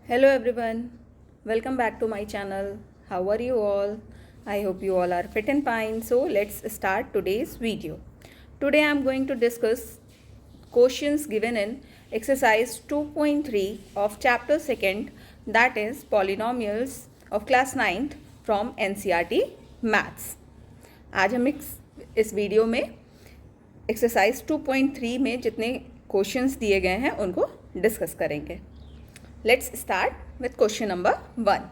Hello everyone, welcome back to my channel. How are you all? I hope you all are fit and fine. So let's start today's video. Today I am going to discuss questions given in exercise 2.3 of chapter 2nd, that is polynomials of class 9th from NCERT Maths. आज हम इस video में exercise 2.3 में जितने questions दिए गए हैं उनको डिस्कस करेंगे. Let's start with question number 1.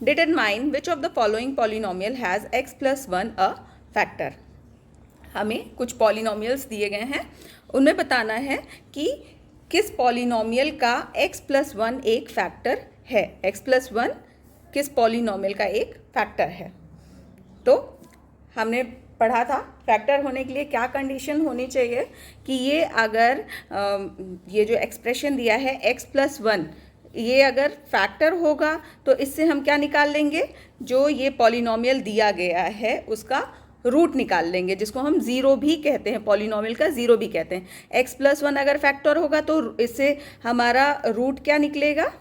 Determine which of the following polynomial has x plus 1 a factor. हमें कुछ पॉलिनोमियल्स दिए गए हैं, उनमें बताना है कि किस पॉलिनोमियल का x plus 1 एक फैक्टर है. x plus 1 किस पॉलिनोमियल का एक फैक्टर है. तो हमने पढ़ा था फैक्टर होने के लिए क्या कंडीशन होनी चाहिए कि ये अगर ये जो एक्सप्रेशन दिया है x plus 1 ये अगर फैक्टर होगा तो इससे हम क्या निकाल लेंगे, जो ये पॉलिनोमियल दिया गया है उसका रूट निकाल लेंगे, जिसको हम ज़ीरो भी कहते हैं, पॉलिनोमियल का ज़ीरो भी कहते हैं. x plus 1 अगर फैक्टर होगा तो इससे हमारा रूट क्या निकलेगा,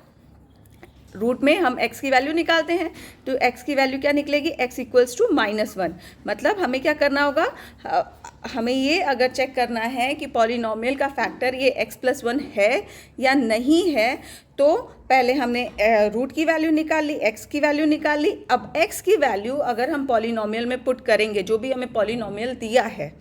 रूट में हम x की वैल्यू निकालते हैं तो x की वैल्यू क्या निकलेगी, x इक्वल्स टू -1. मतलब हमें क्या करना होगा, हमें ये अगर चेक करना है कि पॉलिनोमियल का फैक्टर ये x plus 1 है या नहीं है, तो पहले हमने रूट की वैल्यू निकाल ली, x की वैल्यू निकाल ली. अब x की वैल्यू अगर हम पॉलिनोमियल में पुट करेंगे, जो भी हमें पॉलिनोमियल दिया है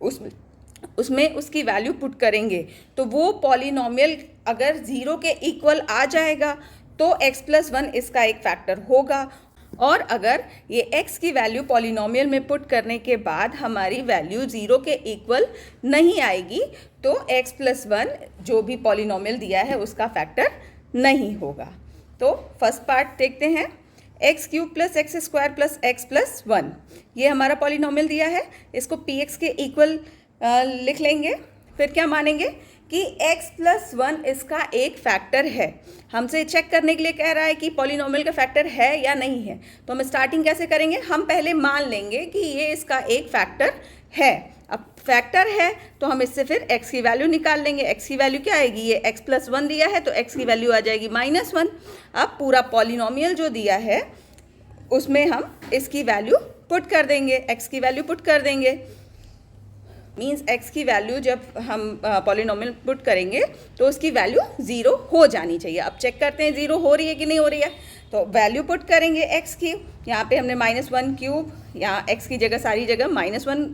उसमें उसकी वैल्यू पुट करेंगे, तो वो पॉलिनोमियल अगर ज़ीरो के इक्वल आ जाएगा तो x plus 1 इसका एक फैक्टर होगा. और अगर ये x की वैल्यू पॉलिनोमियल में पुट करने के बाद हमारी वैल्यू ज़ीरो के इक्वल नहीं आएगी तो x plus 1 जो भी पॉलिनोमियल दिया है उसका फैक्टर नहीं होगा. तो फर्स्ट पार्ट देखते हैं. x cube plus x square plus x plus 1 ये हमारा पॉलिनोमियल दिया है, इसको px के इक्वल लिख लेंगे. फिर क्या मानेंगे कि x plus 1 इसका एक फैक्टर है. हमसे चेक करने के लिए कह रहा है कि पॉलिनोमियल का फैक्टर है या नहीं है, तो हम स्टार्टिंग कैसे करेंगे, हम पहले मान लेंगे कि ये इसका एक फैक्टर है. अब फैक्टर है तो हम इससे फिर x की वैल्यू निकाल लेंगे. x की वैल्यू क्या आएगी, ये x plus 1 दिया है तो x की वैल्यू आ जाएगी -1. अब पूरा पॉलिनोमियल जो दिया है उसमें हम इसकी वैल्यू पुट कर देंगे, x की वैल्यू पुट कर देंगे. मीन्स x की वैल्यू जब हम पॉलिनोमियल पुट करेंगे तो उसकी वैल्यू ज़ीरो हो जानी चाहिए. अब चेक करते हैं ज़ीरो हो रही है कि नहीं हो रही है. तो वैल्यू पुट करेंगे x की, यहाँ पे हमने -1 क्यूब, यहाँ x की जगह सारी जगह -1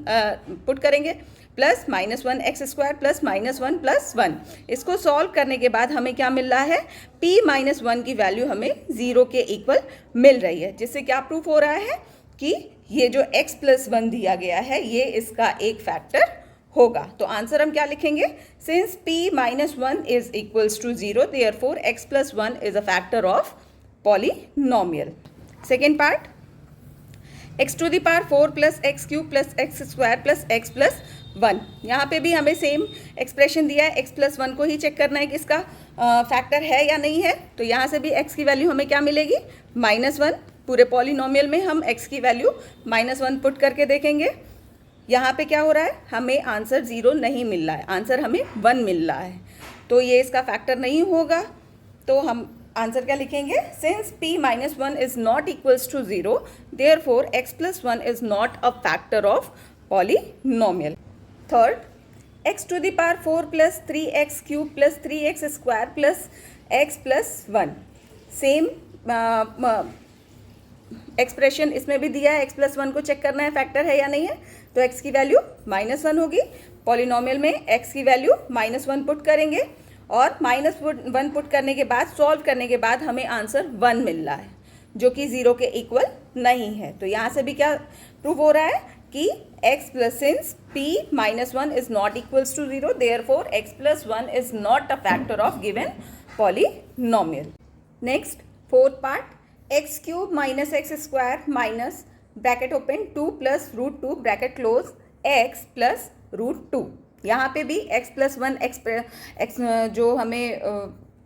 पुट करेंगे, plus -1 x square plus -1 plus 1. इसको सॉल्व करने के बाद हमें क्या मिल रहा है, p -1 की वैल्यू हमें ज़ीरो के इक्वल मिल रही है, जिससे क्या प्रूफ हो रहा है कि ये जो x plus 1 दिया गया है ये इसका एक फैक्टर होगा. तो आंसर हम क्या लिखेंगे, since p -1 is equals to 0 therefore x plus 1 is a factor of polynomial. Second part, x to the power 4 plus x cube plus x square plus x plus 1. यहाँ पे भी हमें सेम एक्सप्रेशन दिया है, x plus 1 को ही check करना है कि इसका फैक्टर है या नहीं है. तो यहाँ से भी x की वैल्यू हमें क्या मिलेगी, -1. पूरे पॉलिनोमियल में हम x की वैल्यू -1 पुट करके देखेंगे. यहाँ पे क्या हो रहा है, हमें आंसर 0 नहीं मिल रहा है, आंसर हमें 1 मिल रहा है, तो ये इसका फैक्टर नहीं होगा. तो हम आंसर क्या लिखेंगे, since p -1 is not equals to 0 therefore x plus 1 is not a factor of polynomial. Third, x to the power 4 plus 3x cube plus 3x square plus x plus 1. Same expression इसमें भी दिया है, x plus 1 को check करना है factor है या नहीं है, तो x की वैल्यू -1 होगी. पॉलिनोमियल में x की वैल्यू -1 पुट करेंगे और -1 पुट करने के बाद सॉल्व करने के बाद हमें आंसर 1 मिल रहा है, जो कि 0 के इक्वल नहीं है. तो यहाँ से भी क्या प्रूव हो रहा है कि x plus since p -1 is not equals to 0 therefore x plus 1 is not a factor of given polynomial. Next fourth part, x cube minus x square minus bracket open 2 plus root 2 bracket close x plus root 2. यहाँ पे भी x plus 1 x जो हमें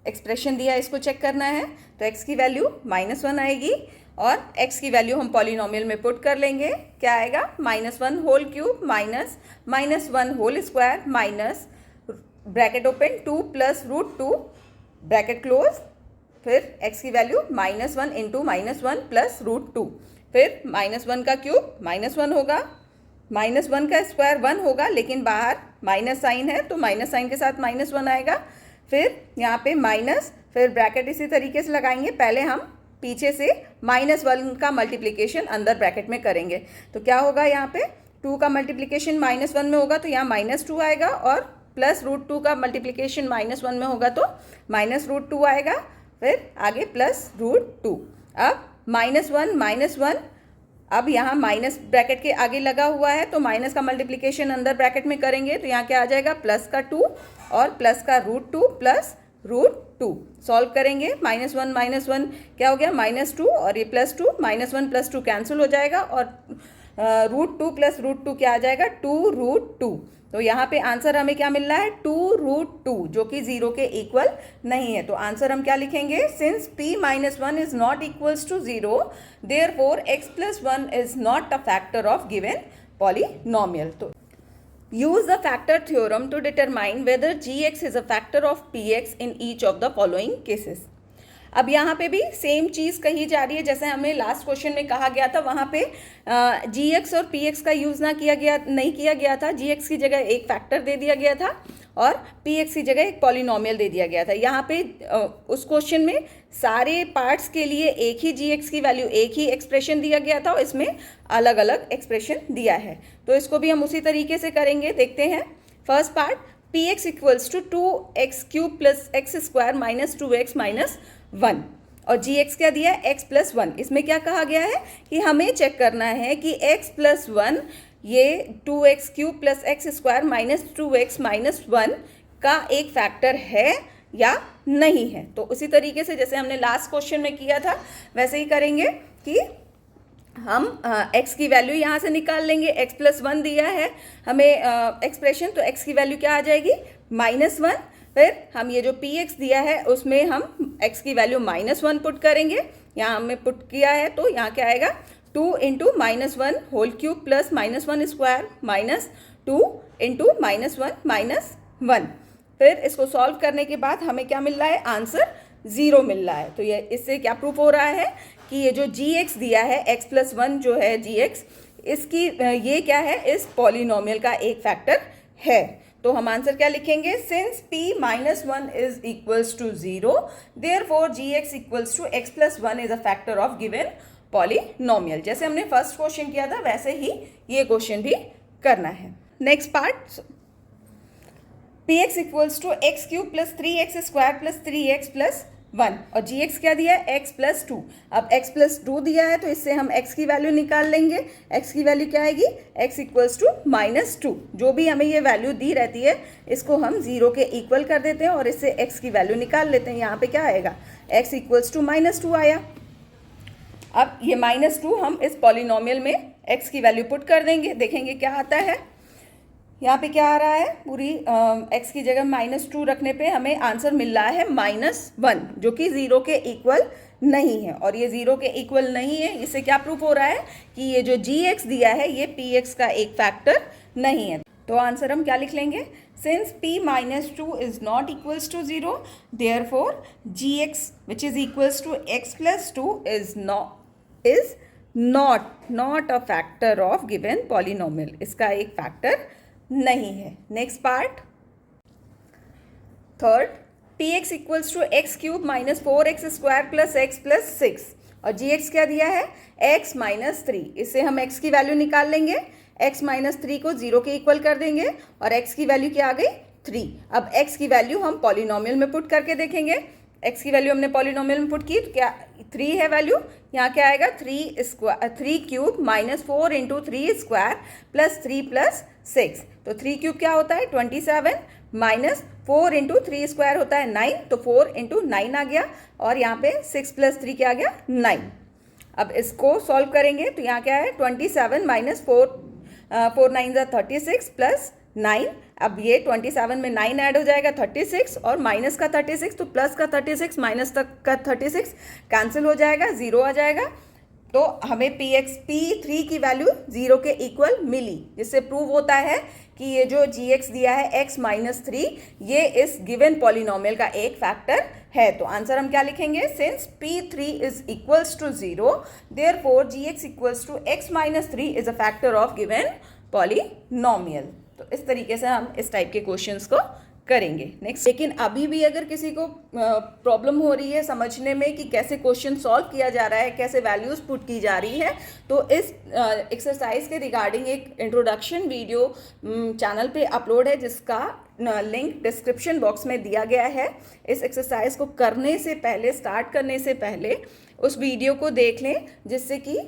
expression दिया है इसको check करना है, तो x की वैल्यू -1 आएगी और x की वैल्यू हम पॉलिनोमियल में पुट कर लेंगे. क्या आएगा, -1 whole cube minus -1 whole square minus bracket open 2 plus root 2 bracket close फिर x की वैल्यू -1 इंटू -1 प्लस √2, फिर -1 का क्यूब -1 होगा, -1 का स्क्वायर 1 होगा, लेकिन बाहर माइनस साइन है तो माइनस साइन के साथ -1 आएगा, फिर यहाँ पे माइनस, फिर ब्रैकेट इसी तरीके से लगाएंगे। पहले हम पीछे से -1 का मल्टीप्लिकेशन अंदर ब्रैकेट में करेंगे, तो क्या होगा यहाँ पे 2 का मल्टीप्लिकेशन -1 में होगा तो यहाँ -2 आएगा, और प्लस √2 का मल्टीप्लिकेशन -1 में होगा तो -√2 आएगा, फिर आगे प्लस √2। अब -1, अब यहाँ माइनस ब्रैकेट के आगे लगा हुआ है तो माइनस का मल्टीप्लिकेशन अंदर ब्रैकेट में करेंगे तो यहाँ क्या आ जाएगा, प्लस का 2 और प्लस का √2 प्लस √2। सॉल्व करेंगे, -1 क्या हो गया -2, और ये +2, -1 + 2 कैंसिल हो जाएगा, और √2 प्लस √2 क्या आ जाएगा, 2√2। तो यहाँ पे आंसर हमें क्या मिल रहा है, 2√2, जो कि 0 के इक्वल नहीं है। तो आंसर हम क्या लिखेंगे, since p - 1 is not equals to 0, therefore x + 1 is not a factor of given polynomial. तो use the factor theorem to determine whether gx is a factor of px in each of the following cases। अब यहाँ पे भी same चीज़ कही जा रही है जैसे हमें लास्ट क्वेश्चन में कहा गया था, वहाँ पे gx और px का यूज़ नहीं किया गया था, gx की जगह एक फैक्टर दे दिया गया था और px की जगह एक पॉलिनोमियल दे दिया गया था। यहाँ पे उस क्वेश्चन में सारे पार्ट्स के लिए एक ही gx की वैल्यू, एक ही एक्सप्रेशन दिया गया था और इसमें अलग अलग एक्सप्रेशन दिया है। तो इसको भी हम उसी तरीके से करेंगे, देखते हैं। First part, px equals to 2x³ + x² - 2x - 1, और gx क्या दिया है, x + 1। इसमें क्या कहा गया है कि हमें चेक करना है कि x + 1 ये 2x³ + x² - 2x - 1 का एक फैक्टर है या नहीं है। तो उसी तरीके से जैसे हमने लास्ट क्वेश्चन में किया था वैसे ही करेंगे कि हम x की वैल्यू यहाँ से निकाल लेंगे। x + 1 दिया है हमें एक्सप्रेशन, तो x की वैल्यू क्या आ जाएगी, -1। फिर हम ये जो px दिया है उसमें हम x की वैल्यू -1 पुट करेंगे, यहाँ हमने पुट किया है तो यहाँ क्या आएगा, 2 × -1 whole cube plus -1 square minus 2 × -1 - 1। फिर इसको सॉल्व करने के बाद हमें क्या मिल रहा है, आंसर 0 मिल रहा है। तो ये इससे क्या प्रूफ हो रहा है कि ये जो gx दिया है, x + 1 जो है gx, इसकी ये क्या है, इस पॉलिनोमियल का एक फैक्टर है। तो हम आंसर क्या लिखेंगे, since p - 1 is equals to 0, therefore gx equals to x + 1 is a factor of given polynomial. जैसे हमने फर्स्ट क्वेश्चन किया था वैसे ही ये क्वेश्चन भी करना है। Next part, px equals to x³ + 3x² + 3x + 1, और gx क्या दिया है, x + 2। अब x + 2 दिया है तो इससे हम x की वैल्यू निकाल लेंगे। x की वैल्यू क्या आएगी, x इक्वल्स टू -2। जो भी हमें ये वैल्यू दी रहती है इसको हम 0 के इक्वल कर देते हैं और इससे x की वैल्यू निकाल लेते हैं। यहाँ पे क्या आएगा, x इक्वल्स टू -2 आया। अब ये -2 हम इस पॉलिनोमियल में x की वैल्यू पुट कर देंगे, देखेंगे क्या आता है। यहाँ पे क्या आ रहा है, पूरी x की जगह -2 रखने पे हमें आंसर मिल रहा है -1, जो कि 0 के इक्वल नहीं है। और ये 0 के इक्वल नहीं है, इससे क्या प्रूफ हो रहा है कि ये जो gx दिया है ये px का एक फैक्टर नहीं है। तो आंसर हम क्या लिख लेंगे, since p - 2 is not equals to 0, therefore gx which is equals to x + 2 is not a factor of given polynomial, इसका एक फैक्टर नहीं है। Next part, third, px equals to x³ - 4x² + x + 6, और gx क्या दिया है, x - 3। इससे हम x की वैल्यू निकाल लेंगे, x - 3 को 0 के इक्वल कर देंगे और x की वैल्यू क्या आ गई, 3। अब x की वैल्यू हम पॉलिनोमियल में पुट करके देखेंगे। x की वैल्यू हमने पॉलिनोमियल में पुट की तो क्या 3 है वैल्यू, यहाँ क्या आएगा, 3³ - 4 × 3² + 3 + 6। तो 3³ क्या होता है, 27 माइनस 4 × 3² होता है 9, तो 4 × 9 आ गया, और यहाँ पे 6 + 3 क्या आ गया, 9। अब इसको सॉल्व करेंगे तो यहाँ क्या है, 27 - 4 9 36 + 9। अब ये 27 में 9 ऐड हो जाएगा 36, और माइनस का 36, तो प्लस का 36 माइनस का 36 कैंसिल हो जाएगा, 0 आ जाएगा। तो हमें p3 की वैल्यू 0 के इक्वल मिली, जिससे प्रूव होता है कि ये जो gx दिया है x - 3 ये इस गिवन पॉलिनोमियल का एक फैक्टर है। तो आंसर हम क्या लिखेंगे, since P3 is equals to 0 therefore Gx equals to x minus 3 is a factor of given polynomial. तो इस तरीके से हम इस टाइप के क्वेश्चंस को करेंगे नेक्स्ट। लेकिन अभी भी अगर किसी को प्रॉब्लम हो रही है समझने में कि कैसे क्वेश्चन सॉल्व किया जा रहा है, कैसे वैल्यूज पुट की जा रही है, तो इस एक्सरसाइज के रिगार्डिंग एक इंट्रोडक्शन वीडियो चैनल पे अपलोड है जिसका लिंक डिस्क्रिप्शन बॉक्स में दिया गया है। इस एक्सरसाइज को करने से पहले, स्टार्ट करने से पहले उस वीडियो को देख लें, जिससे कि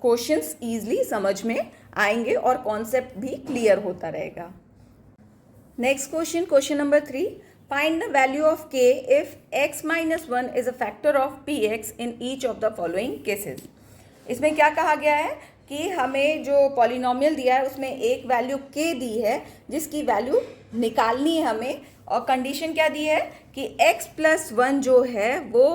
क्वेश्चंस ईजिली समझ में आएंगे और कॉन्सेप्ट भी क्लियर होता रहेगा। Next question, question number 3. Find the value of k if x minus 1 is a factor of px in each of the following cases. इसमें क्या कहा गया है कि हमें जो पॉलिनोमियल दिया है उसमें एक वैल्यू k दी है जिसकी वैल्यू निकालनी है हमें, और कंडीशन क्या दी है कि x प्लस 1 जो है वो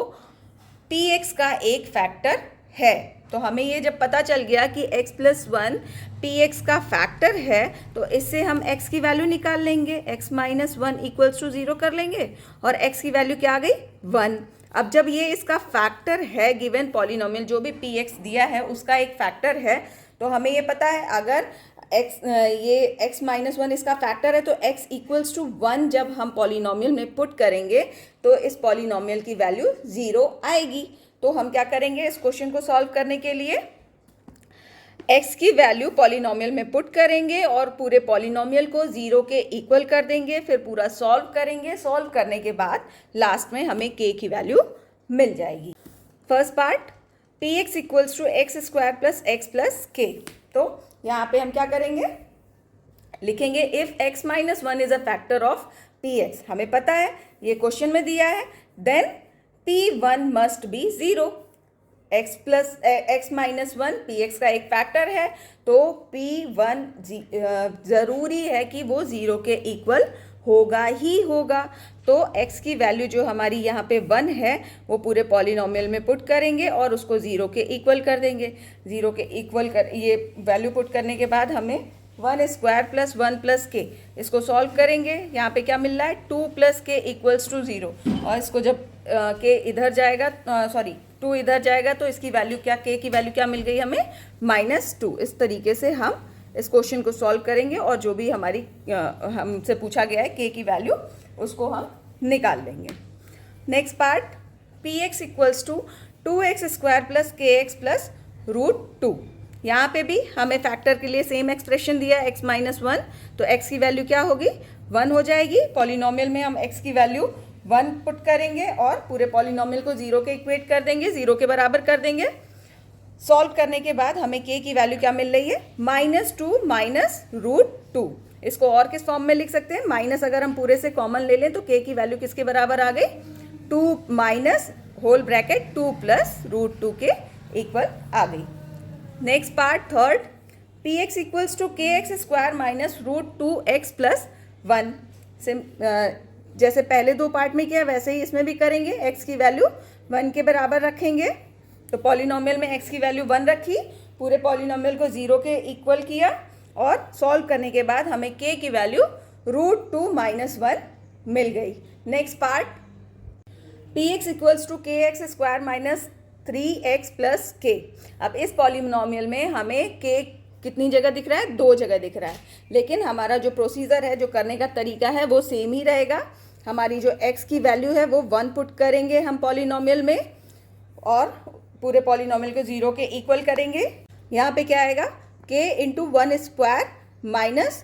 px का एक फैक्टर है। तो हमें ये जब पता चल गया कि x प्लस 1 px का फैक्टर है, तो इससे हम x की वैल्यू निकाल लेंगे, x माइनस 1 इक्वल्स टू 0 कर लेंगे और x की वैल्यू क्या आ गई, 1। अब जब ये इसका फैक्टर है, गिवन पॉलिनोमियल जो भी px दिया है उसका एक फैक्टर है, तो हमें ये पता है अगर ये x माइनस 1 इसका फैक्टर है तो x इक्वल्स टू 1 जब हम पॉलिनोमियल में पुट करेंगे तो इस पॉलिनोमियल की वैल्यू 0 आएगी। तो हम क्या करेंगे, इस क्वेश्चन को सॉल्व करने के लिए x की वैल्यू पॉलिनोमियल में पुट करेंगे और पूरे पॉलिनोमियल को 0 के इक्वल कर देंगे, फिर पूरा सॉल्व करेंगे। सॉल्व करने के बाद लास्ट में हमें k की वैल्यू मिल जाएगी। First part, px equals to x square plus x plus K. तो यहाँ पे हम क्या करेंगे, लिखेंगे if x minus 1 is a factor of px। हमें पता है ये क्वेश्चन में दिया है, then P1 must be 0। x minus 1 px का एक फैक्टर है, तो P1 ज़रूरी है कि वो 0 के इक्वल होगा ही होगा। तो x की वैल्यू जो हमारी यहाँ पे 1 है वो पूरे पॉलिनोमियल में पुट करेंगे और उसको 0 के इक्वल कर देंगे। 0 के इक्वल कर ये वैल्यू पुट करने के बाद हमें 1 स्क्वायर प्लस 1 प्लस के, इसको सॉल्व करेंगे। यहाँ पे क्या मिल रहा है, 2 प्लस के इक्वल्स टू 0, और इसको जब के इधर जाएगा, 2 इधर जाएगा तो इसकी वैल्यू क्या, के की वैल्यू क्या मिल गई हमें, -2। इस तरीके से हम इस क्वेश्चन को सॉल्व करेंगे और जो भी हमारी हमसे पूछा गया है के की वैल्यू उसको हम निकाल लेंगे। Next part, px equals to 2x square plus kx plus √2। यहाँ पे भी हमें फैक्टर के लिए सेम एक्सप्रेशन दिया है, x माइनस 1, तो x की वैल्यू क्या होगी, 1 हो जाएगी। पॉलिनोमियल में हम x की वैल्यू 1 पुट करेंगे और पूरे पॉलिनोमियल को 0 के इक्वेट कर देंगे, 0 के बराबर कर देंगे। सॉल्व करने के बाद हमें k की वैल्यू क्या मिल रही है, -2 माइनस √2। इसको और किस फॉर्म में लिख सकते हैं, माइनस अगर हम पूरे से कॉमन ले लें तो k की वैल्यू किसके बराबर आ गई, 2 माइनस होल ब्रैकेट 2 प्लस √2 के इक्वल आ गई। Next part, third, px equals to kx square minus √2x plus 1। जैसे पहले दो पार्ट में किया वैसे ही इसमें भी करेंगे। x की वैल्यू 1 के बराबर रखेंगे, तो पॉलिनोमियल में x की वैल्यू 1 रखी, पूरे पॉलिनोमियल को 0 के इक्वल किया और सॉल्व करने के बाद हमें k की वैल्यू √2 माइनस 1 मिल गई। Next part, px equals to kx square minus 3x plus k। अब इस पॉलिनोमियल में हमें k कितनी जगह दिख रहा है, 2 जगह दिख रहा है, लेकिन हमारा जो प्रोसीजर है, जो करने का तरीका है वो सेम ही रहेगा। हमारी जो x की वैल्यू है वो 1 पुट करेंगे हम पॉलिनोमियल में और पूरे पॉलिनोमियल को 0 के इक्वल करेंगे। यहाँ पे क्या आएगा, k into 1 square minus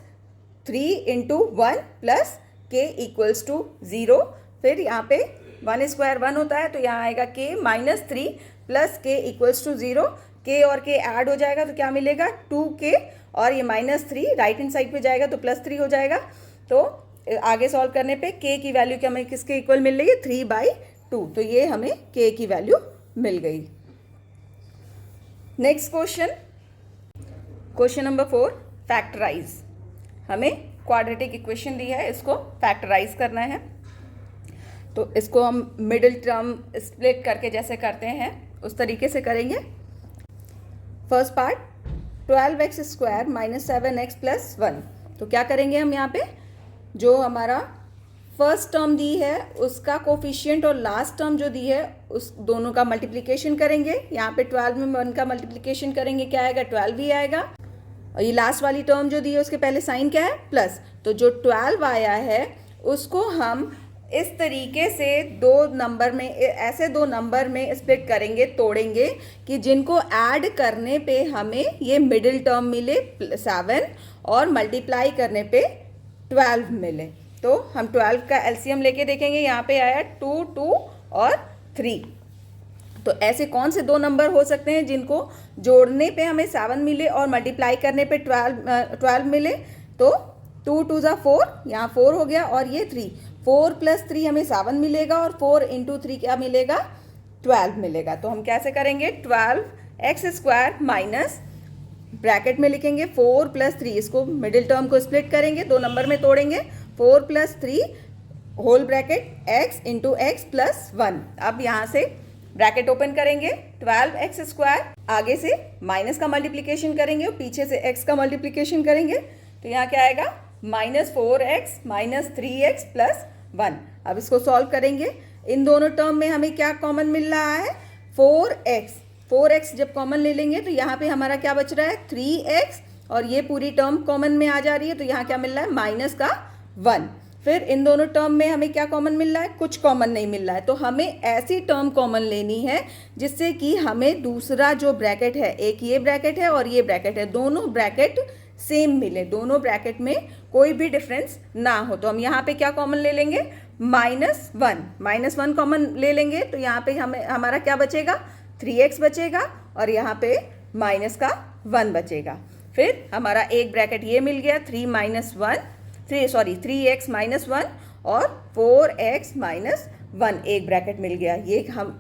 3 into 1 plus k equals to 0। फिर यहाँ पे 1 स्क्वायर 1 होता है, तो यहाँ आएगा k minus 3 plus k equals to 0। k और k ऐड हो जाएगा तो क्या मिलेगा, 2k, और ये -3 राइट हैंड साइड पे जाएगा तो +3 हो जाएगा। तो आगे सॉल्व करने पे k की वैल्यू क्या हमें किसके इक्वल मिल रही है, 3/2। तो ये हमें k की वैल्यू मिल गई। Next question, question number 4, factorise. हमें क्वाड्रेटिक इक्वेशन दी है, इसको फैक्टराइज करना है। तो इसको हम मिडिल टर्म स्प्लिट करके जैसे करते हैं उस तरीके से करेंगे। First part, 12x square minus 7x plus 1। तो क्या करेंगे हम यहाँ पे, जो हमारा फर्स्ट टर्म दी है उसका कोफिशिएंट और लास्ट टर्म जो दी है उस दोनों का मल्टीप्लिकेशन करेंगे। यहाँ पे 12 में 1 का मल्टीप्लिकेशन करेंगे, क्या आएगा, 12 ही आएगा। और ये लास्ट वाली टर्म जो दी है उसके पहले साइन क्या है, प्लस। तो जो 12 आया है उसको हम इस तरीके से ऐसे दो नंबर में स्प्लिट करेंगे, तोड़ेंगे कि जिनको ऐड करने पे हमें ये मिडिल टर्म मिले 7 और मल्टीप्लाई करने पे 12 मिले। तो हम 12 का एलसीएम लेके देखेंगे, यहाँ पे आया 2, 2 और 3। तो ऐसे कौन से दो नंबर हो सकते हैं जिनको जोड़ने पे हमें 7 मिले और मल्टीप्लाई करने पे 12 मिले। तो 2 2 ज़ा 4, यहाँ 4 हो गया और ये 3, 4 + 3 हमें 7 मिलेगा और 4 × 3 क्या मिलेगा, 12 मिलेगा। तो हम कैसे करेंगे, 12x² माइनस ब्रैकेट में लिखेंगे 4 + 3, इसको मिडिल टर्म को स्प्लिट करेंगे, दो नंबर में तोड़ेंगे, 4 + 3 होल ब्रैकेट x × x + 1। अब यहाँ से ब्रैकेट ओपन करेंगे, 12x², आगे से माइनस का मल्टीप्लिकेशन करेंगे और पीछे से x का मल्टीप्लिकेशन करेंगे। तो यहाँ क्या आएगा, -4x - 3x + 1। अब इसको सॉल्व करेंगे। इन दोनों टर्म में हमें क्या कॉमन मिल रहा है, 4x जब कॉमन ले लेंगे तो यहाँ पे हमारा क्या बच रहा है, 3x, और ये पूरी टर्म कॉमन में आ जा रही है तो यहाँ क्या मिल रहा है, -1। फिर इन दोनों टर्म में हमें क्या कॉमन मिल रहा है, कुछ कॉमन नहीं मिल रहा है। तो हमें ऐसी टर्म कॉमन लेनी है जिससे कि हमें दूसरा जो ब्रैकेट है, एक ये ब्रैकेट है और ये ब्रैकेट है, दोनों ब्रैकेट सेम मिले, दोनों ब्रैकेट में कोई भी डिफरेंस ना हो। तो हम यहाँ पे क्या कॉमन ले लेंगे, -1 कॉमन ले लेंगे। तो यहाँ पे हमारा क्या बचेगा, 3x बचेगा और यहाँ पे -1 बचेगा। फिर हमारा एक ब्रैकेट ये मिल गया, 3x - 1 और 4x - 1 एक ब्रैकेट मिल गया।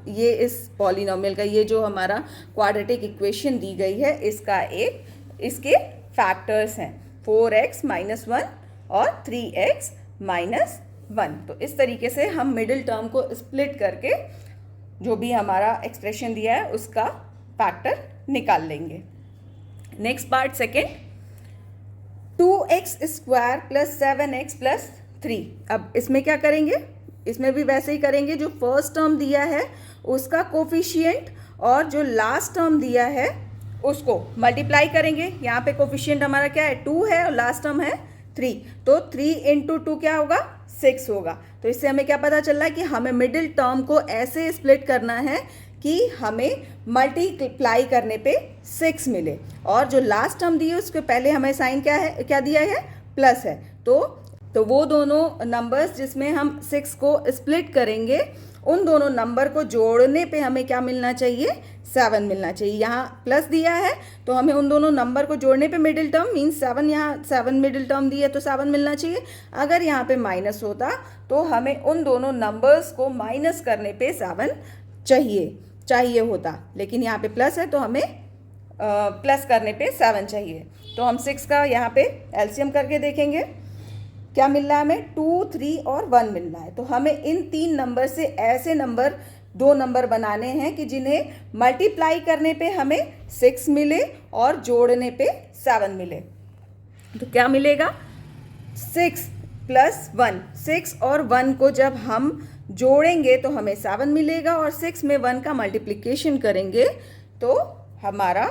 ये इस पॉलिनोमियल का, ये जो हमारा क्वाड्रेटिक इक्वेशन दी गई है, इसके फैक्टर्स हैं 4x - 1 और 3x - 1। तो इस तरीके से हम मिडिल टर्म को स्प्लिट करके जो भी हमारा एक्सप्रेशन दिया है उसका फैक्टर निकाल लेंगे। Next part second, 2x² + 7x + 3। अब इसमें क्या करेंगे, इसमें भी वैसे ही करेंगे, जो फर्स्ट टर्म दिया है उसका कोफिशिएंट और जो लास्ट टर्म दिया है उसको मल्टीप्लाई करेंगे। यहाँ पे कोफिशिएंट हमारा क्या है, 2 है और लास्ट टर्म है 3। तो 3 × 2 क्या होगा, 6 होगा। तो इससे हमें क्या पता चल रहा है कि हमें मिडिल टर्म को ऐसे स्प्लिट करना है कि हमें मल्टीप्लाई करने पे 6 मिले, और जो लास्ट टर्म दी है उसके पहले हमें साइन क्या दिया है, प्लस है। तो वो दोनों नंबर्स जिसमें हम 6 को स्प्लिट करेंगे, उन दोनों नंबर को जोड़ने पे हमें क्या मिलना चाहिए, 7 मिलना चाहिए। यहाँ प्लस दिया है तो हमें उन दोनों नंबर को जोड़ने पे मिडिल टर्म मीन्स 7, यहाँ 7 मिडिल टर्म दी है तो 7 मिलना चाहिए। अगर यहाँ पे माइनस होता तो हमें उन दोनों नंबर्स को माइनस करने पे 7 चाहिए होता, लेकिन यहाँ पे प्लस है तो हमें प्लस करने पे 7 चाहिए। तो हम 6 का यहाँ पे एलसीएम करके देखेंगे, क्या मिल रहा है हमें, 2, 3 और 1 मिल रहा है। तो हमें इन 3 नंबर से ऐसे दो नंबर बनाने हैं कि जिन्हें मल्टीप्लाई करने पे हमें 6 मिले और जोड़ने पे 7 मिले। तो क्या मिलेगा, 6 + 1, 6 और 1 को जब हम जोड़ेंगे तो हमें 7 मिलेगा, और 6 में 1 का मल्टीप्लिकेशन करेंगे तो हमारा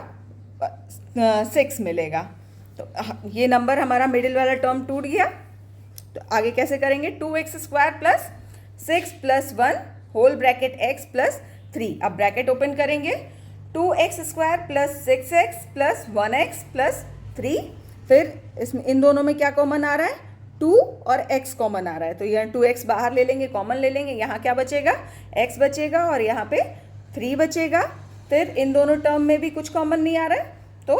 6 मिलेगा। तो ये नंबर हमारा मिडिल वाला टर्म टूट गया। तो आगे कैसे करेंगे, 2x² + 6 + 1 होल ब्रैकेट x + 3। अब ब्रैकेट ओपन करेंगे, 2x² + 6x + 1x + 3। फिर इसमें इन दोनों में क्या कॉमन आ रहा है, 2 और x कॉमन आ रहा है। तो यहाँ 2x बाहर ले लेंगे, कॉमन ले लेंगे, यहाँ क्या बचेगा, x बचेगा और यहाँ पे 3 बचेगा। फिर इन दोनों टर्म में भी कुछ कॉमन नहीं आ रहा है तो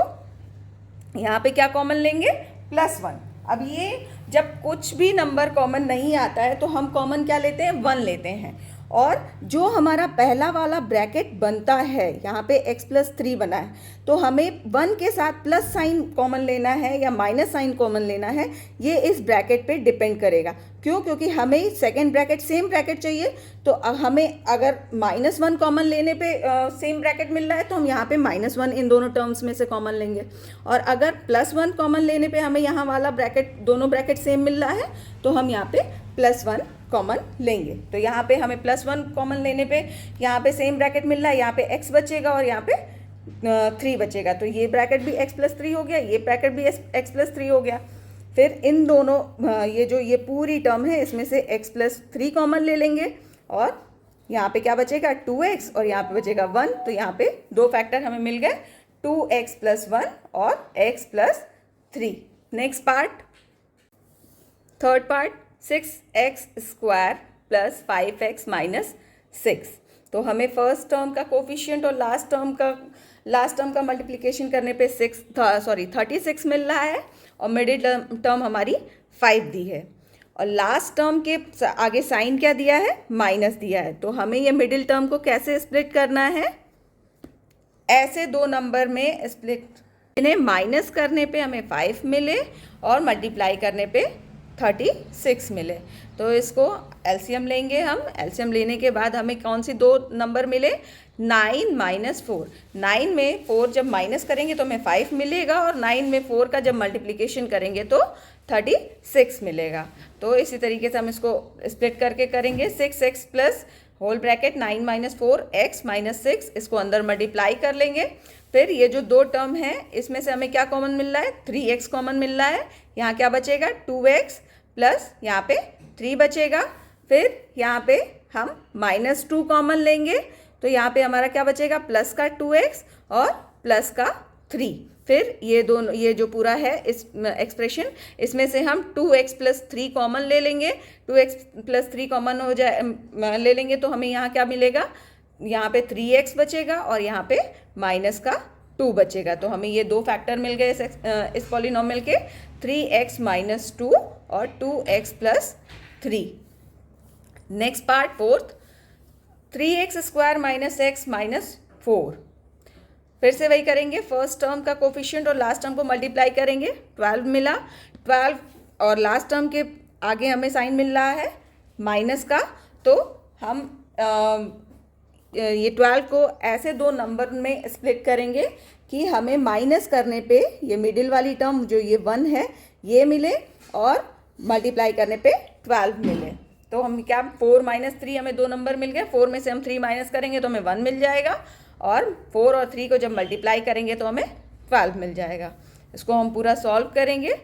यहाँ पे क्या कॉमन लेंगे, +1। अब ये जब कुछ भी नंबर कॉमन नहीं आता है तो हम कॉमन क्या लेते हैं, 1 लेते हैं। और जो हमारा पहला वाला ब्रैकेट बनता है, यहाँ पे x + 3 बना है, तो हमें 1 के साथ प्लस साइन कॉमन लेना है या माइनस साइन कॉमन लेना है, ये इस ब्रैकेट पे डिपेंड करेगा। क्यों, क्योंकि हमें सेकेंड ब्रैकेट सेम ब्रैकेट चाहिए। तो हमें अगर -1 कॉमन लेने पे सेम ब्रैकेट मिल रहा है तो हम यहाँ पे -1 इन दोनों टर्म्स में से कॉमन लेंगे, और अगर +1 कॉमन लेने पे हमें यहाँ वाला ब्रैकेट, दोनों ब्रैकेट सेम मिल रहा है तो हम यहाँ पे +1 कॉमन लेंगे। तो यहाँ पे हमें +1 कॉमन लेने पे यहाँ पे सेम ब्रैकेट मिल रहा है, यहाँ पे x बचेगा और यहाँ पे 3 बचेगा। तो ये ब्रैकेट भी x+3 हो गया, ये ब्रैकेट भी x+3 हो गया। फिर इन दोनों ये पूरी टर्म है इसमें से x+3 कॉमन ले लेंगे और यहाँ पे क्या बचेगा 2x और यहाँ पे बचेगा 1। तो यहाँ पे दो फैक्टर हमें मिल गए 2x+1 और x+3। Next part, third part, 6x² + 5x - 6। तो हमें फर्स्ट टर्म का कोफिशिएंट और लास्ट टर्म का मल्टीप्लिकेशन करने पे 36 मिल रहा है और मिडिल टर्म हमारी 5 दी है और लास्ट टर्म के आगे साइन क्या दिया है, माइनस दिया है। तो हमें ये मिडिल टर्म को कैसे स्प्लिट करना है, ऐसे दो नंबर में स्प्लिट। इन्हें माइनस करने पे हमें 5 मिले और मल्टीप्लाई करने पे 36 मिले। तो इसको एलसीएम लेंगे हम। एलसीएम लेने के बाद हमें कौन सी दो नंबर मिले, 9 - 4। 9 में 4 जब माइनस करेंगे तो हमें 5 मिलेगा और 9 में 4 का जब मल्टीप्लिकेशन करेंगे तो 36 मिलेगा। तो इसी तरीके से हम इसको स्प्लिट करके करेंगे। 6x plus whole bracket 9 - 4x - 6, इसको अंदर मल्टीप्लाई कर लेंगे। फिर ये जो दो टर्म है इसमें से हमें क्या कॉमन मिल रहा है, 3x कॉमन मिल रहा है। यहाँ क्या बचेगा 2x प्लस यहाँ पे 3 बचेगा। फिर यहाँ पे हम -2 कॉमन लेंगे तो यहाँ पे हमारा क्या बचेगा, प्लस का 2x और प्लस का 3। फिर ये जो पूरा है इस एक्सप्रेशन, इसमें से हम 2x + 3 कॉमन ले लेंगे। 2x + 3 कॉमन ले लेंगे तो हमें यहाँ क्या मिलेगा, यहाँ पे 3x बचेगा और यहाँ पे -2 बचेगा। तो हमें ये दो फैक्टर मिल गए इस पॉलिनोमियल के, 3x - 2 और 2x + 3। Next part, fourth, 3x² - x - 4। फिर से वही करेंगे, फर्स्ट टर्म का कोफिशिएंट और लास्ट टर्म को मल्टीप्लाई करेंगे। 12 मिला, 12 और लास्ट टर्म के आगे हमें साइन मिल रहा है माइनस का। तो हम ये 12 को ऐसे दो नंबर में स्प्लिट करेंगे कि हमें माइनस करने पे ये मिडिल वाली टर्म जो ये 1 है ये मिले और मल्टीप्लाई करने पे 12 मिले। तो हम क्या, 4 - 3 हमें दो नंबर मिल गए। 4 में से हम 3 माइनस करेंगे तो हमें 1 मिल जाएगा और 4 और 3 को जब मल्टीप्लाई करेंगे तो हमें 12 मिल जाएगा। इसको हम पूरा सॉल्व करेंगे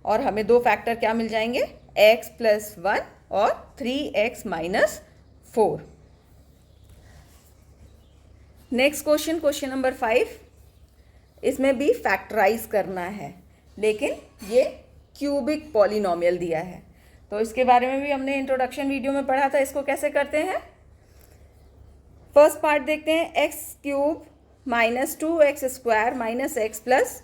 और हमें दो फैक्टर क्या मिल जाएंगे, x + 1 और 3x - 4। Next question, question number 5। इसमें भी फैक्टराइज करना है लेकिन ये क्यूबिक पॉलिनोमियल दिया है। तो इसके बारे में भी हमने इंट्रोडक्शन वीडियो में पढ़ा था, इसको कैसे करते हैं। फर्स्ट पार्ट देखते हैं, x³ - 2x² - x +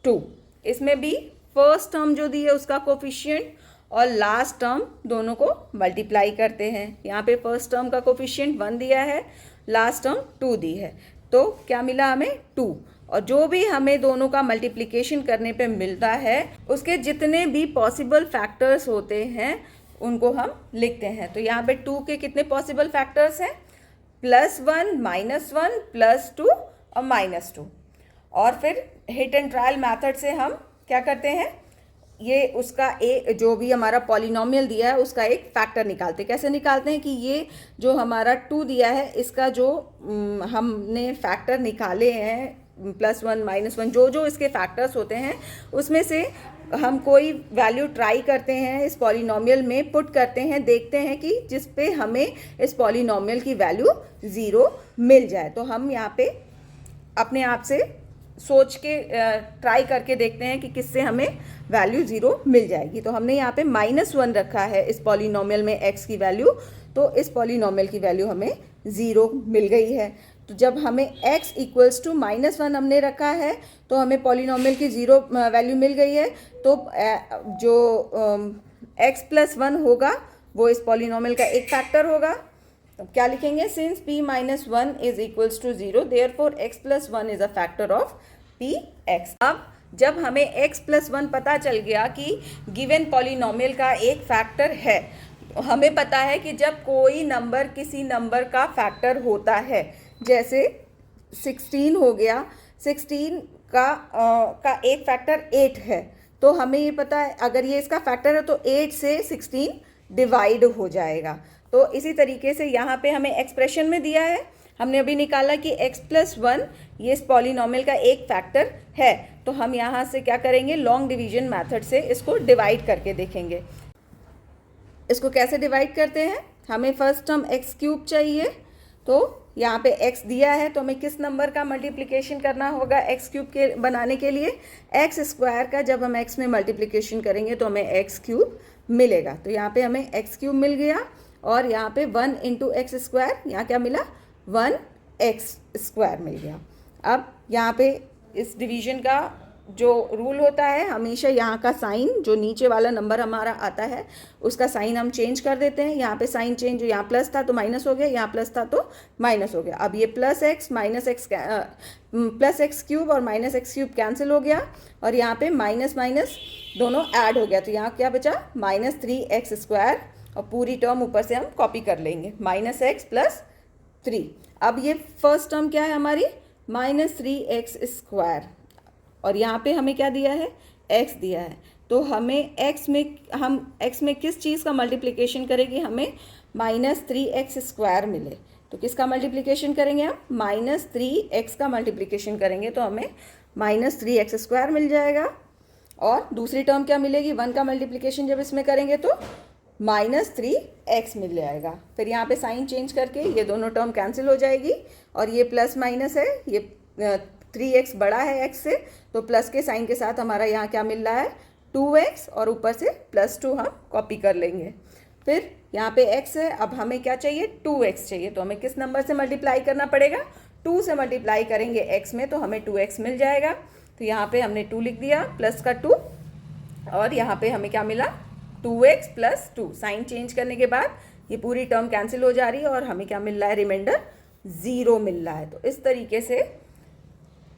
2। इसमें भी फर्स्ट टर्म जो दी है उसका कोफिशिएंट और लास्ट टर्म दोनों को मल्टीप्लाई करते हैं। यहाँ पे फर्स्ट टर्म का कोफिशिएंट 1 दिया है, लास्ट टर्म 2 दी है। तो क्या मिला हमें 2, और जो भी हमें दोनों का मल्टीप्लिकेशन करने पे मिलता है उसके जितने भी पॉसिबल फैक्टर्स होते हैं उनको हम लिखते हैं। तो यहाँ पे 2 के कितने पॉसिबल फैक्टर्स हैं, +1 -1 +2 और -2। और फिर हिट एंड ट्रायल मेथड से हम क्या करते हैं, ये उसका जो भी हमारा पॉलिनोमियल दिया है उसका एक फैक्टर निकालते हैं। कैसे निकालते हैं कि ये जो हमारा 2 दिया है इसका जो हमने फैक्टर निकाले हैं, +1 -1 जो इसके फैक्टर्स होते हैं उसमें से हम कोई वैल्यू ट्राई करते हैं, इस पॉलिनोमियल में पुट करते हैं, देखते हैं कि जिस पे हमें इस पॉलिनोमियल की वैल्यू 0 मिल जाए। तो हम यहाँ पे अपने आप से सोच के ट्राई करके देखते हैं कि किससे हमें वैल्यू 0 मिल जाएगी। तो हमने यहाँ पे -1 रखा है इस पॉलिनोमियल में x की वैल्यू, तो इस पॉलिनोमियल की वैल्यू हमें 0 मिल गई है। तो जब हमें x = -1 हमने रखा है तो हमें पॉलिनोमियल की 0 वैल्यू मिल गई है। तो जो x + 1 होगा वो इस पॉलिनोमियल का एक फैक्टर होगा। तो क्या लिखेंगे, since p - 1 = 0 therefore x + 1 is a factor of px। अब जब हमें x + 1 पता चल गया कि गिवन पॉलिनोमियल का एक फैक्टर है, तो हमें पता है कि जब कोई नंबर किसी नंबर का फैक्टर होता है, जैसे 16 हो गया, 16 का एक फैक्टर 8 है, तो हमें ये पता है अगर ये इसका फैक्टर है तो 8 से 16 डिवाइड हो जाएगा। तो इसी तरीके से यहाँ पे हमें एक्सप्रेशन में दिया है, हमने अभी निकाला कि x+1 ये इस पॉलिनॉमियल का एक फैक्टर है, तो हम यहाँ से क्या करेंगे, लॉन्ग डिवीजन मेथड से इसको डिवाइड करके देखेंगे। इसको कैसे डिवाइड करते हैं, हमें फर्स्ट टर्म x³ चाहिए, तो यहाँ पे x दिया है, तो हमें किस नंबर का मल्टीप्लिकेशन करना होगा x³ के बनाने के लिए, x² का जब हम x में मल्टीप्लिकेशन करेंगे तो हमें x³ मिलेगा। तो यहाँ पे हमें x³ मिल गया, और यहाँ पे 1 × x², यहाँ क्या मिला, 1x² मिल गया। अब यहाँ पे इस डिवीजन का जो रूल होता है, हमेशा यहाँ का साइन, जो नीचे वाला नंबर हमारा आता है उसका साइन हम चेंज कर देते हैं। यहाँ पे साइन चेंज, यहाँ प्लस था तो माइनस हो गया, यहाँ प्लस था तो माइनस हो गया। अब ये +x³ और -x³ कैंसिल हो गया, और यहाँ पे माइनस माइनस दोनों ऐड हो गया, तो यहाँ क्या बचा, -3x², और पूरी टर्म ऊपर से हम कॉपी कर लेंगे, -x + 3। अब ये फर्स्ट टर्म क्या है हमारी, -3x², और यहाँ पे हमें क्या दिया है, x दिया है, तो हमें x में किस चीज़ का मल्टीप्लिकेशन करेगी, हमें -3x² मिले, तो किसका मल्टीप्लिकेशन करेंगे हम, -3x का मल्टीप्लिकेशन करेंगे, तो हमें -3x² मिल जाएगा। और दूसरी टर्म क्या मिलेगी, 1 का मल्टीप्लिकेशन जब इसमें करेंगे तो -3x मिल जाएगा। फिर यहाँ पे साइन चेंज करके ये दोनों टर्म कैंसिल हो जाएगी, और ये प्लस माइनस है, ये 3x बड़ा है x से, तो प्लस के साइन के साथ हमारा यहाँ क्या मिल रहा है, 2x, और ऊपर से +2 हम कॉपी कर लेंगे। फिर यहाँ पे x है, अब हमें क्या चाहिए, 2x चाहिए, तो हमें किस नंबर से मल्टीप्लाई करना पड़ेगा, 2 से मल्टीप्लाई करेंगे x में, तो हमें 2x मिल जाएगा। तो यहाँ पे हमने 2 लिख दिया, प्लस का 2, और यहाँ पे हमें क्या मिला, 2x + 2। साइन चेंज करने के बाद ये पूरी टर्म कैंसिल हो जा रही है, और हमें क्या मिल रहा है, रिमाइंडर 0 मिल रहा है। तो इस तरीके से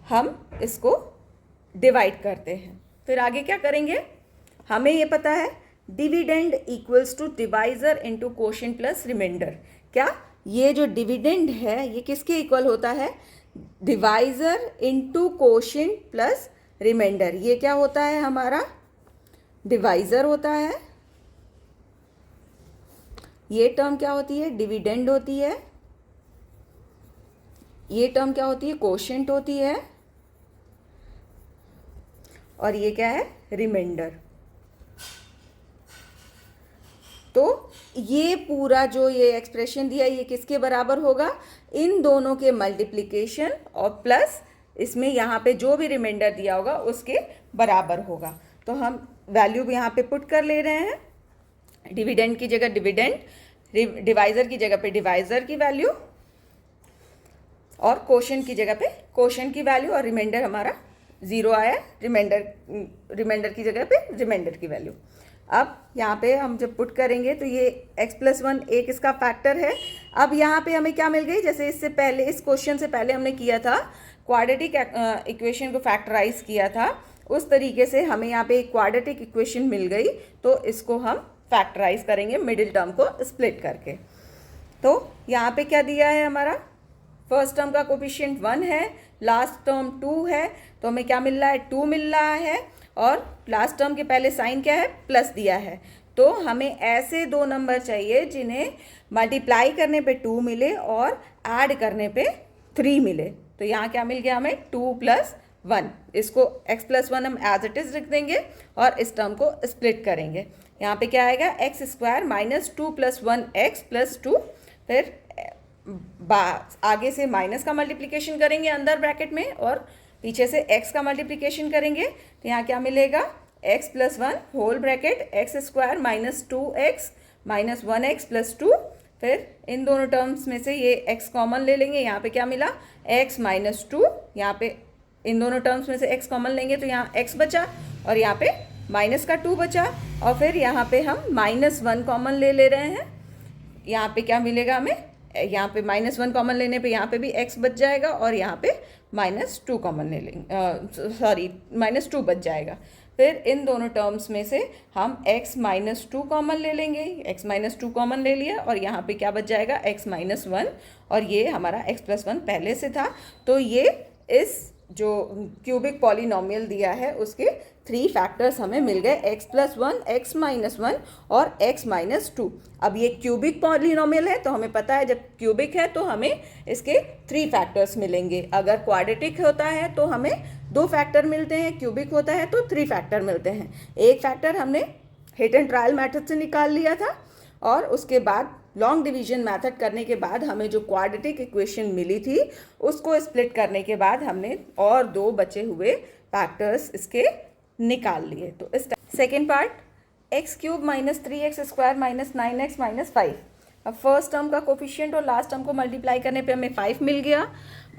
हम इसको डिवाइड करते हैं। फिर आगे क्या करेंगे, हमें ये पता है डिविडेंड = डिवाइजर × कोशेंट + रिमाइंडर। क्या ये जो डिविडेंड है ये किसके इक्वल होता है, डिवाइजर × कोशेंट + रिमाइंडर। ये क्या होता है, हमारा डिवाइजर होता है, ये टर्म क्या होती है, डिविडेंड होती है, ये टर्म क्या होती है, कोशेंट होती है, और ये क्या है, रिमाइंडर। तो ये पूरा जो ये एक्सप्रेशन दिया ये किसके बराबर होगा, इन दोनों के मल्टीप्लिकेशन और प्लस इसमें यहाँ पे जो भी रिमाइंडर दिया होगा उसके बराबर होगा। तो हम वैल्यू यहाँ पे पुट कर ले रहे हैं, डिविडेंड की जगह डिविडेंड, डिवाइजर की जगह पे डिवाइजर की वैल्यू, और कोशेंट की जगह पे कोशेंट की वैल्यू, और रिमाइंडर हमारा 0 आया, रिमाइंडर की जगह पे रिमाइंडर की वैल्यू। अब यहाँ पे हम जब पुट करेंगे तो ये x+1 एक इसका फैक्टर है। अब यहाँ पे हमें क्या मिल गई, जैसे इससे पहले, इस क्वेश्चन से पहले हमने किया था, क्वाड्रेटिक इक्वेशन को फैक्टराइज किया था, उस तरीके से हमें यहाँ पे एक क्वाड्रेटिक इक्वेशन मिल गई, तो इसको हम फैक्टराइज करेंगे मिडिल टर्म को स्प्लिट करके। तो यहाँ पे क्या दिया है, हमारा फर्स्ट टर्म का कोफिशिएंट 1 है, लास्ट टर्म 2 है, तो हमें क्या मिल रहा है, 2 मिल रहा है, और लास्ट टर्म के पहले साइन क्या है, प्लस दिया है। तो हमें ऐसे दो नंबर चाहिए जिन्हें मल्टीप्लाई करने पे 2 मिले और ऐड करने पे 3 मिले। तो यहाँ क्या मिल गया हमें, 2 + 1। इसको x+1 हम एज इट इज़ लिख देंगे और इस टर्म को स्प्लिट करेंगे। यहाँ पे क्या आएगा, x² - 2 + 1x + 2। फिर आगे से माइनस का मल्टीप्लिकेशन करेंगे अंदर ब्रैकेट में, और पीछे से x का मल्टीप्लिकेशन करेंगे, तो यहाँ क्या मिलेगा, x + 1 whole bracket x² - 2x - 1x + 2। फिर इन दोनों टर्म्स में से ये x कॉमन ले लेंगे, यहाँ पे क्या मिला, x - 2। यहाँ पे इन दोनों टर्म्स में से x कॉमन लेंगे तो यहाँ x बचा, और यहाँ पे -2 बचा, और फिर यहाँ पे हम -1 कॉमन ले रहे हैं। यहाँ पे क्या मिलेगा हमें, यहाँ पे -1 कॉमन लेने पे यहाँ पे भी x बच जाएगा, और यहाँ पे -2 कॉमन ले लेंगे, सॉरी -2 बच जाएगा। फिर इन दोनों टर्म्स में से हम x - 2 कॉमन ले लेंगे, x - 2 कॉमन ले लिया, और यहाँ पे क्या बच जाएगा, x - 1, और ये हमारा x + 1 पहले से था, तो ये इस जो क्यूबिक पॉलिनोमियल दिया है उसके 3 फैक्टर्स हमें मिल गए, x+1, x-1 और x-2। अब ये क्यूबिक पॉलिनोमियल है तो हमें पता है जब क्यूबिक है तो हमें इसके 3 फैक्टर्स मिलेंगे। अगर क्वाड्रेटिक होता है तो हमें 2 फैक्टर मिलते हैं, क्यूबिक होता है तो 3 फैक्टर मिलते हैं। एक फैक्टर हमने हिट एंड ट्रायल मेथड से निकाल लिया था और उसके बाद लॉन्ग डिवीजन मेथड करने के बाद हमें जो क्वाड्रेटिक इक्वेशन मिली थी उसको स्प्लिट करने के बाद हमने और 2 बचे हुए फैक्टर्स इसके निकाल लिए। तो इस second part, x³ - 3x² - 9x - 5। अब फर्स्ट टर्म का कोफिशिएंट और लास्ट टर्म को मल्टीप्लाई करने पे हमें 5 मिल गया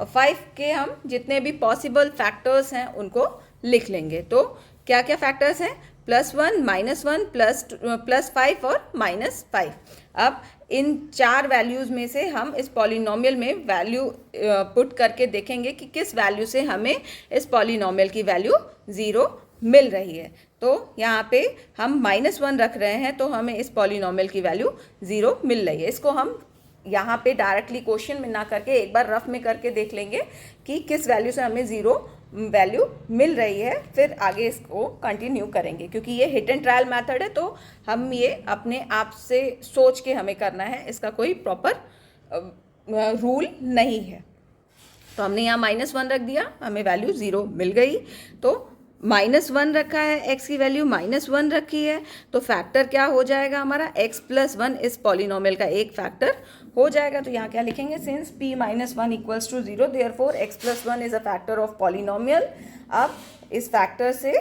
और 5 के हम जितने भी पॉसिबल फैक्टर्स हैं उनको लिख लेंगे। तो क्या क्या फैक्टर्स हैं, +1, -1, +5 और -5। अब इन 4 वैल्यूज़ में से हम इस पॉलिनोमियल में वैल्यू पुट करके देखेंगे कि किस वैल्यू से हमें इस पॉलिनोमियल की वैल्यू 0 मिल रही है। तो यहाँ पे हम -1 रख रहे हैं तो हमें इस पॉलिनोमियल की वैल्यू 0 मिल रही है। इसको हम यहाँ पे डायरेक्टली क्वेश्चन में ना करके एक बार रफ में करके देख लेंगे कि किस वैल्यू से हमें 0 वैल्यू मिल रही है, फिर आगे इसको कंटिन्यू करेंगे। क्योंकि ये हिट एंड ट्रायल मेथड है तो हम ये अपने आप से सोच के हमें करना है, इसका कोई प्रॉपर रूल नहीं है। तो हमने यहाँ -1 रख दिया, हमें वैल्यू 0 मिल गई। तो -1 रखा है, x की वैल्यू -1 रखी है, तो फैक्टर क्या हो जाएगा हमारा, x+1 इस पॉलिनोमियल का एक फैक्टर हो जाएगा। तो यहाँ क्या लिखेंगे, since p - 1 = 0 therefore x+1 is a factor of polynomial. अब इस फैक्टर से,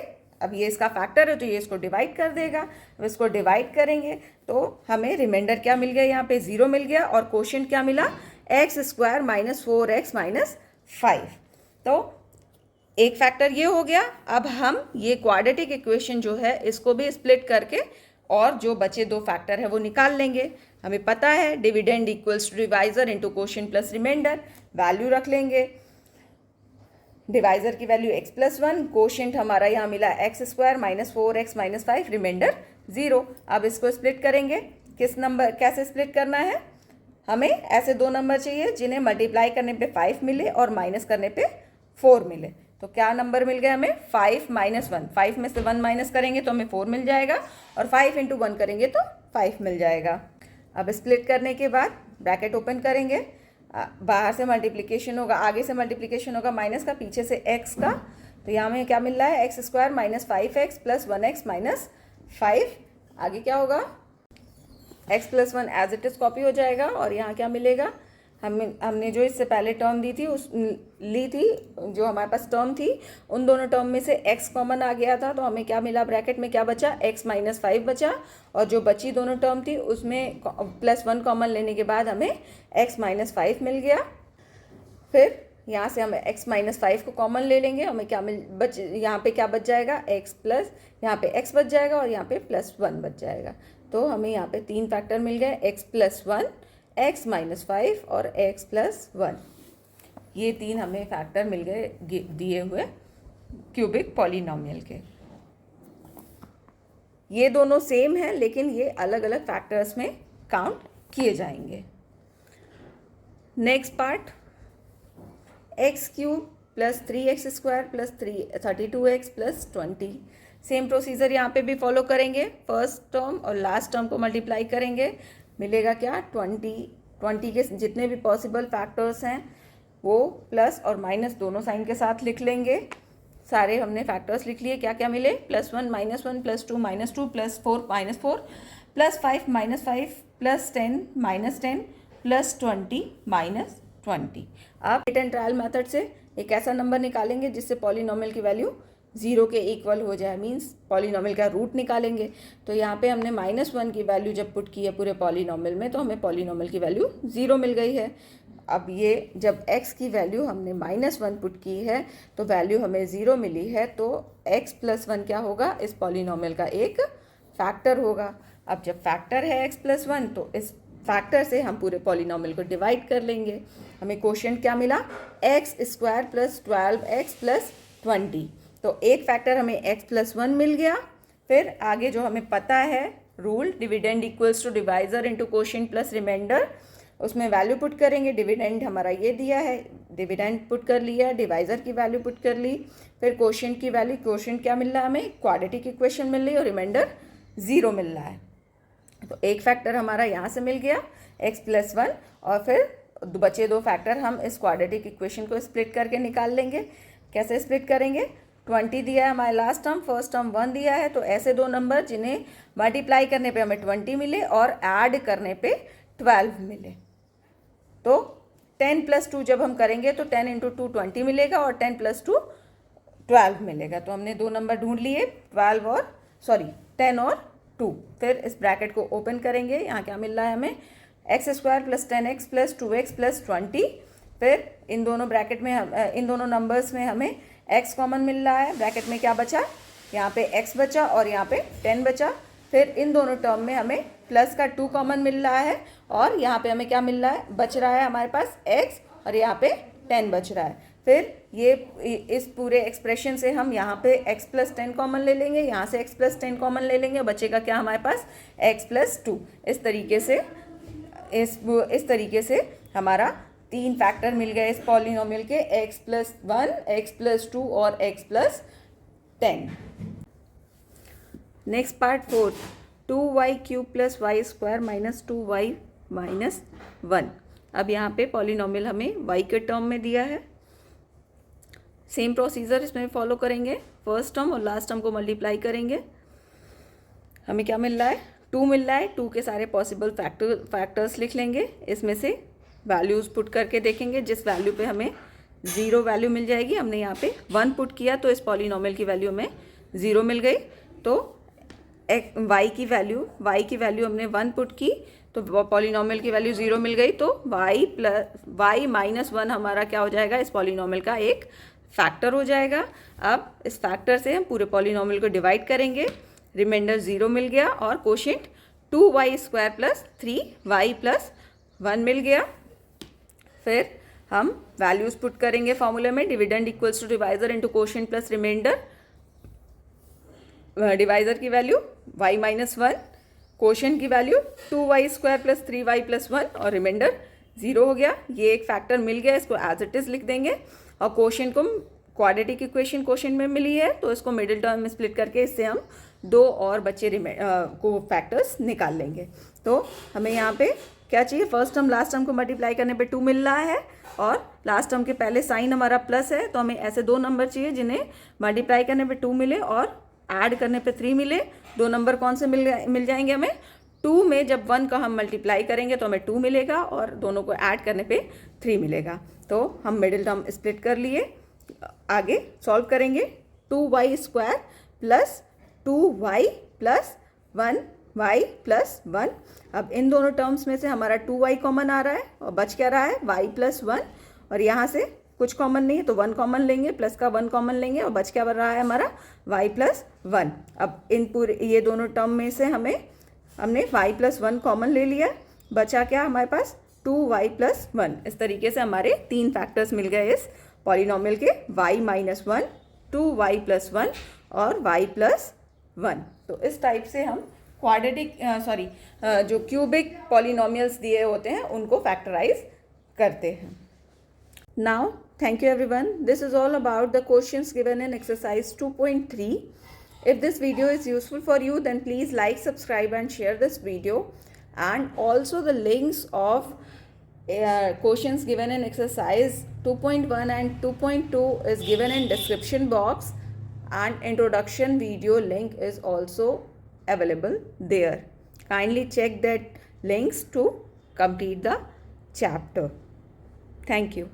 अब ये इसका फैक्टर है तो ये इसको डिवाइड कर देगा। अब इसको डिवाइड करेंगे तो हमें रिमाइंडर क्या मिल गया, यहाँ पे 0 मिल गया और क्वोशिएंट क्या मिला, x² - 4x - 5। तो एक फैक्टर ये हो गया। अब हम ये क्वाड्रेटिक इक्वेशन जो है इसको भी स्प्लिट करके और जो बचे 2 फैक्टर है वो निकाल लेंगे। हमें पता है dividend equals to divisor into quotient plus reminder. Value रख लेंगे, डिवाइजर की वैल्यू x+1, क्वोशिएंट हमारा यहाँ मिला x² - 4x - 5, रिमाइंडर 0। अब इसको स्प्लिट करेंगे, किस नंबर, कैसे स्प्लिट करना है, हमें ऐसे 2 नंबर चाहिए जिन्हें मल्टीप्लाई करने पे 5 मिले और माइनस करने पे 4 मिले। तो क्या नंबर मिल गया हमें, 5 - 1। 5 में से 1 माइनस करेंगे तो हमें 4 मिल जाएगा और 5 × 1 करेंगे तो 5 मिल जाएगा। अब स्प्लिट करने के बाद ब्रैकेट ओपन करेंगे, बाहर से मल्टीप्लिकेशन होगा, आगे से मल्टीप्लिकेशन होगा माइनस का, पीछे से x का। तो यहाँ में क्या मिल रहा है, x² - 5x + 1x - 5। आगे क्या होगा, x+1 as it is copy हो जाएगा और यहाँ क्या मिलेगा, हमने जो इससे पहले टर्म दी थी ली थी, जो हमारे पास टर्म थी उन दोनों टर्म में से x कॉमन आ गया था तो हमें क्या मिला, ब्रैकेट में क्या बचा, x - 5 बचा और जो बची दोनों टर्म थी उसमें +1 कॉमन लेने के बाद हमें x - 5 मिल गया। फिर यहाँ से हम x - 5 को कॉमन ले लेंगे, हमें क्या यहाँ पे क्या बच जाएगा, यहाँ पे x बच जाएगा और यहाँ पे +1 बच जाएगा। तो हमें यहाँ पे 3 फैक्टर मिल गए, x+1, x - 5 और x+1। ये 3 हमें फैक्टर मिल गए दिए हुए क्यूबिक पॉलिनोमियल के। ये दोनों सेम हैं लेकिन ये अलग अलग फैक्टर्स में काउंट किए जाएंगे। Next part, x³ + 3x² + 32x + 20। Same procedure यहाँ पे भी फॉलो करेंगे, फर्स्ट टर्म और लास्ट टर्म को मल्टीप्लाई करेंगे, मिलेगा क्या, 20 के जितने भी पॉसिबल फैक्टर्स हैं वो प्लस और माइनस दोनों साइन के साथ लिख लेंगे। सारे हमने फैक्टर्स लिख लिए, क्या क्या मिले, +1 - 1 +2 - 2 +4 - 4 +5 - 5 +10 - 10 +20 - 20। अब हिट एंड ट्रायल मेथड से एक ऐसा नंबर निकालेंगे जिससे पॉलिनोमियल की वैल्यू 0 के इक्वल हो जाए, मीन्स पॉलिनोमियल का रूट निकालेंगे। तो यहाँ पे हमने -1 की वैल्यू जब पुट की है पूरे पॉलिनोमियल में तो हमें पॉलिनोमियल की वैल्यू 0 मिल गई है। अब ये जब x की वैल्यू हमने -1 पुट की है तो वैल्यू हमें 0 मिली है, तो x+1 क्या होगा, इस पॉलिनोमियल का एक फैक्टर होगा। अब जब फैक्टर है x+1 तो इस फैक्टर से हम पूरे पॉलिनोमियल को डिवाइड कर लेंगे। हमें क्वोशिएंट क्या मिला, x² + 12x + 20। तो एक फैक्टर हमें x+1 मिल गया। फिर आगे जो हमें पता है rule, dividend equals to divisor into quotient plus reminder, उसमें वैल्यू पुट करेंगे। डिविडेंड हमारा ये दिया है, डिविडेंड पुट कर लिया, डिवाइज़र की वैल्यू पुट कर ली, फिर कोशेंट की वैल्यू, कोशेंट क्या मिल रहा है हमें, क्वाड्रेटिक इक्वेशन मिल रही है और रिमाइंडर 0 मिल रहा है। तो एक फैक्टर हमारा यहाँ से मिल गया x+1 और फिर बचे 2 फैक्टर हम इस क्वाड्रेटिक इक्वेशन को स्प्लिट करके निकाल लेंगे। कैसे स्प्लिट करेंगे, 20 दिया है हमारे लास्ट टर्म, फर्स्ट टर्म 1 दिया है, तो ऐसे 2 नंबर जिन्हें मल्टीप्लाई करने पे हमें 20 मिले और ऐड करने पे 12 मिले। तो 10 + 2 जब हम करेंगे तो 10 × 2 20 मिलेगा और 10 + 2 12 मिलेगा। तो हमने 2 नंबर ढूंढ लिए, 10 और 2। फिर इस ब्रैकेट को ओपन करेंगे, यहाँ क्या मिल रहा है हमें, x² + 10x + 2x + 20। फिर इन दोनों ब्रैकेट में इन दोनों नंबर्स में हमें x कॉमन मिल रहा है। ब्रैकेट में क्या बचा, यहाँ पे x बचा और यहाँ पे 10 बचा। फिर इन दोनों टर्म में हमें प्लस का 2 कॉमन मिल रहा है और यहाँ पे हमें क्या मिल रहा है, बच रहा है हमारे पास x और यहाँ पे 10 बच रहा है। फिर ये इस पूरे एक्सप्रेशन से हम यहाँ पे x + 10 कॉमन ले लेंगे, यहाँ से x + 10 कॉमन ले लेंगे, बचेगा क्या हमारे पास, x + 2। इस तरीके से हमारा 3 फैक्टर मिल गए इस पॉलिनोमियल के, x+1, x+2 और x + 10। Next part 4, 2y³ + y² - 2y - 1। अब यहाँ पे पॉलिनोमियल हमें y के टर्म में दिया है। सेम प्रोसीजर इसमें फॉलो करेंगे, फर्स्ट टर्म और लास्ट टर्म को मल्टीप्लाई करेंगे। हमें क्या मिल रहा है, 2 मिल रहा है, 2 के सारे पॉसिबल फैक्टर्स लिख लेंगे, इसमें से वैल्यूज़ पुट करके देखेंगे। जिस वैल्यू पे हमें 0 वैल्यू मिल जाएगी, हमने यहाँ पे 1 पुट किया तो इस पॉलिनोमियल की वैल्यू हमें 0 मिल गई। तो y की वैल्यू हमने 1 पुट की तो पॉलिनोमियल की वैल्यू 0 मिल गई। तो y - 1 हमारा क्या हो जाएगा, इस पॉलिनोमियल का एक फैक्टर हो जाएगा। अब इस फैक्टर से हम पूरे पॉलिनोमियल को डिवाइड करेंगे, रिमाइंडर 0 मिल गया और कोशेंट 2y² + 3y + 1 मिल गया। फिर हम वैल्यूज पुट करेंगे फॉर्मूले में, dividend equals to divisor into quotient plus reminder. Divisor की वैल्यू y - 1, कोशेंट की वैल्यू 2y² + 3y + 1 और रिमाइंडर 0 हो गया। ये एक फैक्टर मिल गया, इसको एज इट इज़ लिख देंगे। और कोशेंट को क्वाड्रेटिक इक्वेशन कोशेंट में मिली है तो इसको मिडिल टर्म में स्प्लिट करके इससे हम 2 और बच्चे को फैक्टर्स निकाल लेंगे। तो हमें यहाँ पे क्या चाहिए, फर्स्ट टर्म लास्ट टर्म को मल्टीप्लाई करने पे 2 मिल रहा है और लास्ट टर्म के पहले साइन हमारा प्लस है, तो हमें ऐसे 2 नंबर चाहिए जिन्हें मल्टीप्लाई करने पे 2 मिले और ऐड करने पे 3 मिले। 2 नंबर कौन से मिल जाएंगे हमें, 2 में जब 1 का हम मल्टीप्लाई करेंगे तो हमें 2 मिलेगा और दोनों को ऐड करने पे 3 मिलेगा। तो हम मिडिल टर्म स्प्लिट कर लिए, आगे सॉल्व करेंगे। 2y² + 2y + 1y + 1। अब इन दोनों टर्म्स में से हमारा 2y कॉमन आ रहा है और बच क्या रहा है, y + 1। और यहाँ से कुछ कॉमन नहीं है तो 1 कॉमन लेंगे, प्लस का 1 कॉमन लेंगे और बच क्या बन रहा है हमारा, y + 1। अब इन पूरे ये दोनों टर्म में से हमने y + 1 कॉमन ले लिया, बचा क्या हमारे पास, 2y + 1। इस तरीके से हमारे 3 फैक्टर्स मिल गए इस पॉलिनोमियल के, y - 1, 2y + 1 और y + 1। तो इस टाइप से हम जो क्यूबिक पॉलिनोमियल्स दिए होते हैं उनको फैक्टराइज करते हैं। Now, thank you everyone. This is all about the questions given in exercise 2.3. If this video is useful for you, then please like, subscribe and share this video. And also the links of questions given in exercise 2.1 and 2.2 is given in description box, and introduction video link is also available there. Kindly check that links to complete the chapter. Thank you.